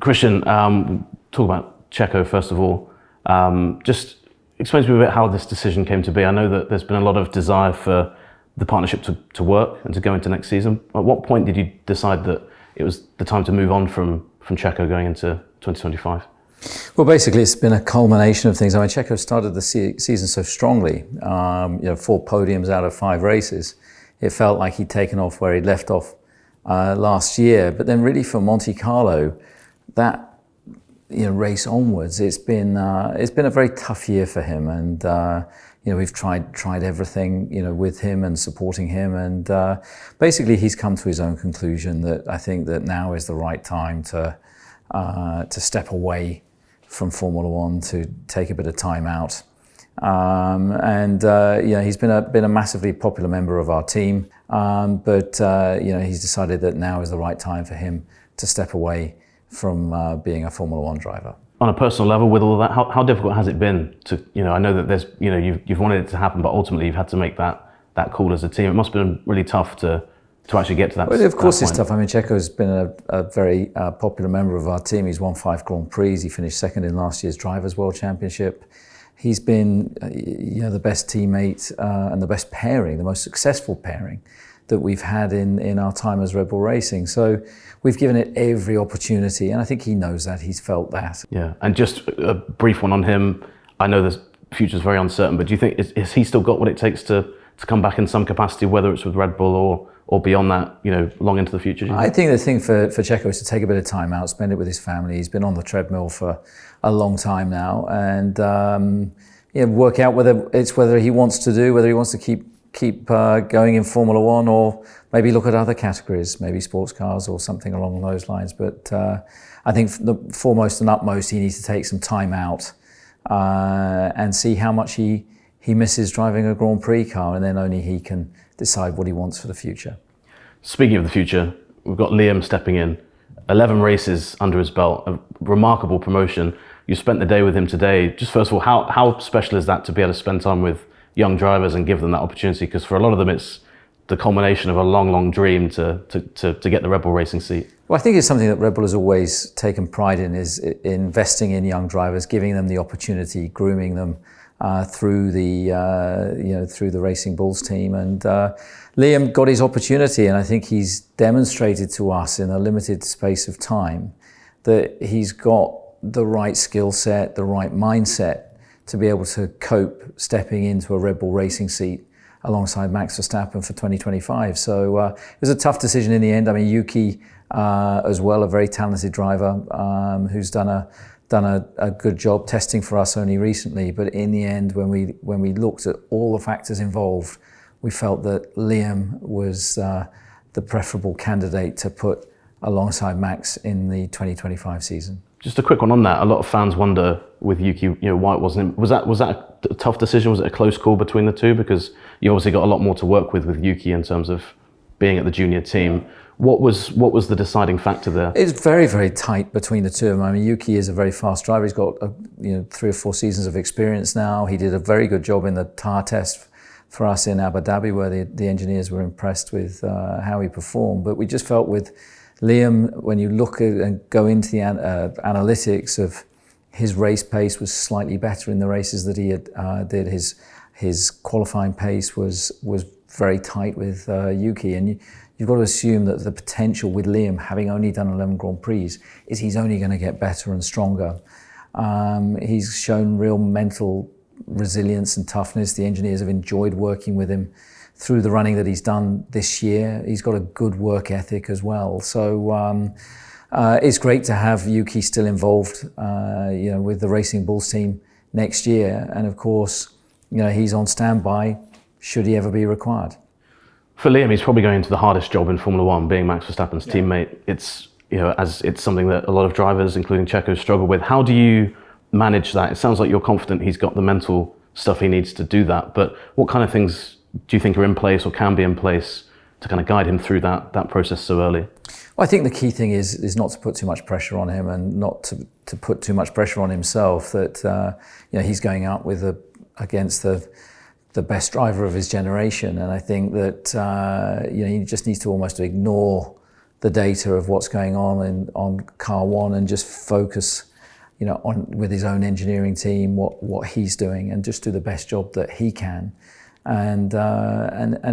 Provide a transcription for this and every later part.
Christian, talk about Checo first of all. Just explain to me a bit how this decision came to be. I know that there's been a lot of desire for the partnership to work and to go into next season. At what point did you decide that it was the time to move on from Checo going into 2025? Well, basically, it's been a culmination of things. I mean, Checo started the season so strongly, 4 podiums out of 5 races. It felt like he'd taken off where he'd left off last year. But then really for Monte Carlo, that race onwards, it's been a very tough year for him. And, we've tried everything, with him and supporting him. And basically, he's come to his own conclusion that I think that now is the right time to step away from Formula One, to take a bit of time out. He's been a massively popular member of our team, but he's decided that now is the right time for him to step away from being a Formula One driver. On a personal level, with all of that, how difficult has it been to, I know that there's, you've wanted it to happen, but ultimately you've had to make that call as a team. It must have been really tough to actually get to that. Well, of course it's tough. I mean, Checo's been a very popular member of our team. He's won 5 Grand Prix. He finished second in last year's Drivers' World Championship. He's been, the best teammate and the best pairing, the most successful pairing that we've had in our time as Red Bull Racing. So we've given it every opportunity, and I think he knows that. He's felt that. Yeah, and just a brief one on him. I know the future's very uncertain, but do you think has he still got what it takes to come back in some capacity, whether it's with Red Bull or beyond that, long into the future? I think the thing for Checo is to take a bit of time out, spend it with his family. He's been on the treadmill for a long time now, and work out whether he wants to keep going in Formula One, or maybe look at other categories, maybe sports cars or something along those lines. But I think the foremost and utmost, he needs to take some time out and see how much he misses driving a Grand Prix car, and then only he can decide what he wants for the future. Speaking of the future, we've got Liam stepping in. 11 races under his belt, a remarkable promotion. You spent the day with him today. Just first of all, how special is that to be able to spend time with young drivers and give them that opportunity? Because for a lot of them, it's the culmination of a long, long dream to get the Red Bull Racing seat. Well, I think it's something that Red Bull has always taken pride in, is investing in young drivers, giving them the opportunity, grooming them through the Racing Bulls team. And Liam got his opportunity, and I think he's demonstrated to us in a limited space of time that he's got the right skill set, the right mindset to be able to cope stepping into a Red Bull Racing seat alongside Max Verstappen for 2025. So it was a tough decision in the end. I mean, Yuki as well, a very talented driver who's done a good job testing for us only recently. But in the end, when we looked at all the factors involved, we felt that Liam was the preferable candidate to put alongside Max in the 2025 season. Just a quick one on that. A lot of fans wonder with Yuki, why it wasn't him. Was that a tough decision? Was it a close call between the two? Because you obviously got a lot more to work with Yuki in terms of being at the junior team. What was the deciding factor there? It's very, very tight between the two of them. I mean, Yuki is a very fast driver. He's got 3 or 4 seasons of experience now. He did a very good job in the tyre test for us in Abu Dhabi, where the engineers were impressed with how he performed. But we just felt with Liam, when you look at and go into the analytics of his race pace, was slightly better in the races that he did. His qualifying pace was very tight with Yuki, and you've got to assume that the potential with Liam, having only done 11 Grand Prix, is he's only going to get better and stronger. He's shown real mental resilience and toughness. The engineers have enjoyed working with him through the running that he's done this year. He's got a good work ethic as well. So it's great to have Yuki still involved, with the Racing Bulls team next year. And of course, he's on standby should he ever be required. For Liam, he's probably going into the hardest job in Formula One, being Max Verstappen's teammate. It's, as it's something that a lot of drivers, including Checo, struggle with. How do you manage that? It sounds like you're confident he's got the mental stuff he needs to do that, but what kind of things do you think are in place or can be in place to kind of guide him through that process so early? Well, I think the key thing is not to put too much pressure on him, and not to put too much pressure on himself. That he's going out against the best driver of his generation, and I think that he just needs to almost ignore the data of what's going on car one and just focus, on with his own engineering team what he's doing and just do the best job that he can, and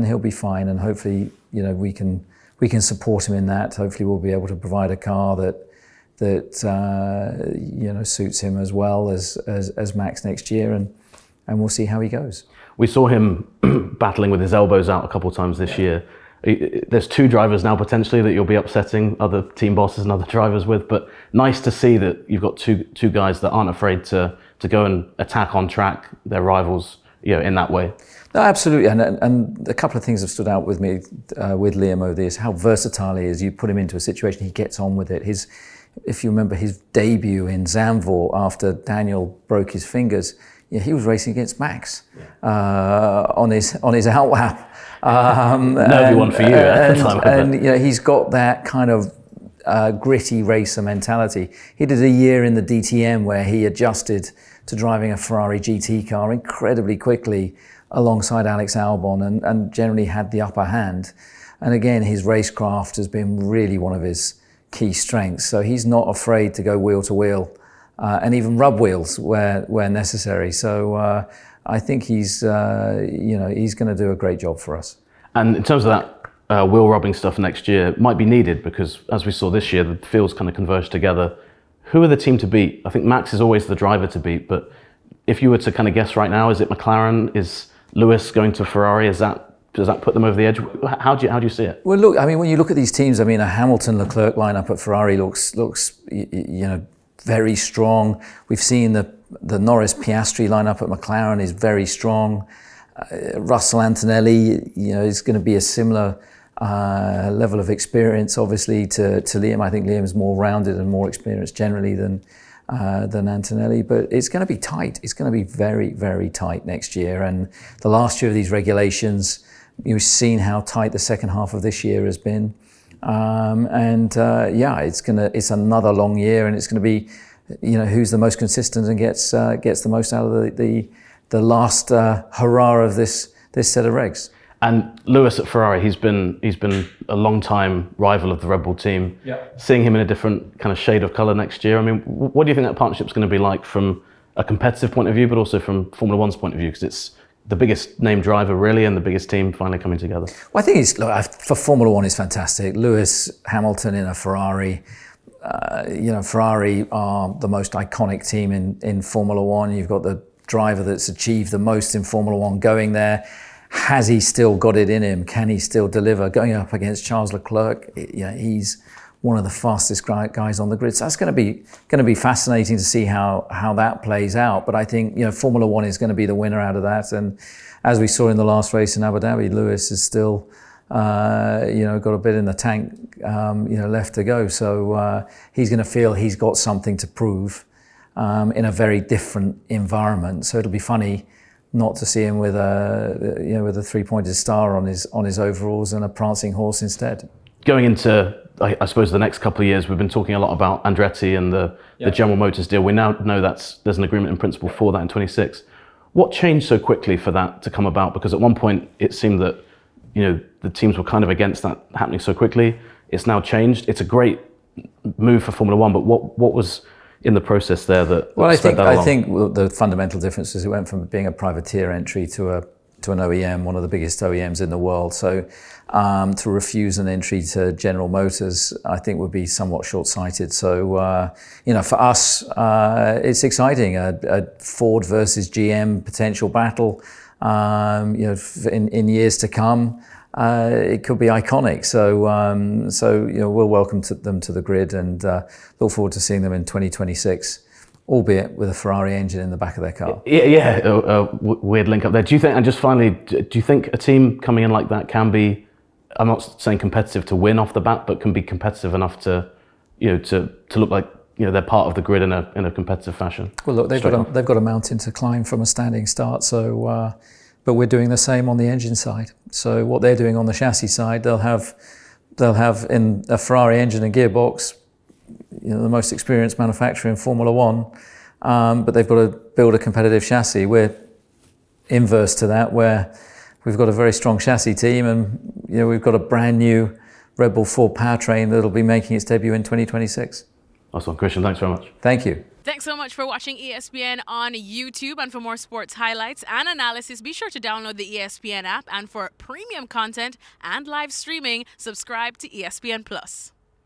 he'll be fine. And hopefully, we can support him in that. Hopefully, we'll be able to provide a car that suits him as well as Max next year, and we'll see how he goes. We saw him battling with his elbows out a couple of times this year. There's 2 drivers now potentially that you'll be upsetting other team bosses and other drivers with, but nice to see that you've got two guys that aren't afraid to go and attack on track their rivals, in that way. No, absolutely, and a couple of things have stood out with me with Liam over this, how versatile he is. You put him into a situation, he gets on with it. If you remember his debut in Zandvoort after Daniel broke his fingers, he was racing against Max on his outlap. Nervy one for you at the time. And he's got that kind of gritty racer mentality. He did a year in the DTM where he adjusted to driving a Ferrari GT car incredibly quickly alongside Alex Albon and generally had the upper hand. And again, his racecraft has been really one of his key strengths. So he's not afraid to go wheel to wheel and even rub wheels where necessary. So I think he's going to do a great job for us. And in terms of that wheel rubbing stuff next year, might be needed because as we saw this year, the fields kind of converged together. Who are the team to beat? I think Max is always the driver to beat, but if you were to kind of guess right now, is it McLaren? Is Lewis going to Ferrari? Does that put them over the edge? How do you see it? Well, look, when you look at these teams, a Hamilton-Leclerc lineup at Ferrari looks very strong. We've seen the Norris-Piastri lineup at McLaren is very strong. Russell Antonelli, is going to be a similar level of experience, obviously, to Liam. I think Liam is more rounded and more experienced generally than Antonelli, but it's going to be tight. It's going to be very, very tight next year. And the last year of these regulations, you've seen how tight the second half of this year has been. It's another long year, and it's going to be, who's the most consistent and gets the most out of the last hurrah of this set of regs. And Lewis at Ferrari, he's been a long time rival of the Red Bull team. Yeah. Seeing him in a different kind of shade of colour next year, what do you think that partnership's going to be like from a competitive point of view, but also from Formula One's point of view? Because it's the biggest name driver really, and the biggest team finally coming together. Well, I think for Formula One, it's fantastic. Lewis Hamilton in a Ferrari. Ferrari are the most iconic team in Formula One. You've got the driver that's achieved the most in Formula One going there. Has he still got it in him? Can he still deliver? Going up against Charles Leclerc, he's one of the fastest guys on the grid. So that's going to be fascinating to see how that plays out. But I think Formula One is going to be the winner out of that. And as we saw in the last race in Abu Dhabi, Lewis is still got a bit in the tank left to go. So he's going to feel he's got something to prove in a very different environment. So it'll be funny not to see him with a three-pointed star on his overalls and a prancing horse instead. Going into, I suppose, the next couple of years, we've been talking a lot about Andretti and the General Motors deal. We now know there's an agreement in principle for that in 26. What changed so quickly for that to come about? Because at one point it seemed that the teams were kind of against that happening so quickly. It's now changed. It's a great move for Formula One, but what was in the process there that I think the fundamental difference is it went from being a privateer entry to an OEM, one of the biggest OEMs in the world. So to refuse an entry to General Motors, I think would be somewhat short-sighted. So for us, it's exciting. A Ford versus GM potential battle. In years to come, it could be iconic. So we'll welcome them to the grid and look forward to seeing them in 2026, albeit with a Ferrari engine in the back of their car. Weird link up there. Do you think? And just finally, do you think a team coming in like that can be? I'm not saying competitive to win off the bat, but can be competitive enough to look like they're part of the grid in a competitive fashion. Well, look, they've got a mountain to climb from a standing start. So. But we're doing the same on the engine side. So what they're doing on the chassis side, they'll have in a Ferrari engine and gearbox, the most experienced manufacturer in Formula One. But they've got to build a competitive chassis. We're inverse to that, where we've got a very strong chassis team, and we've got a brand new Red Bull 4 powertrain that'll be making its debut in 2026. Awesome. Christian, thanks very much. Thank you. Thanks so much for watching ESPN on YouTube. And for more sports highlights and analysis, be sure to download the ESPN app. And for premium content and live streaming, subscribe to ESPN Plus.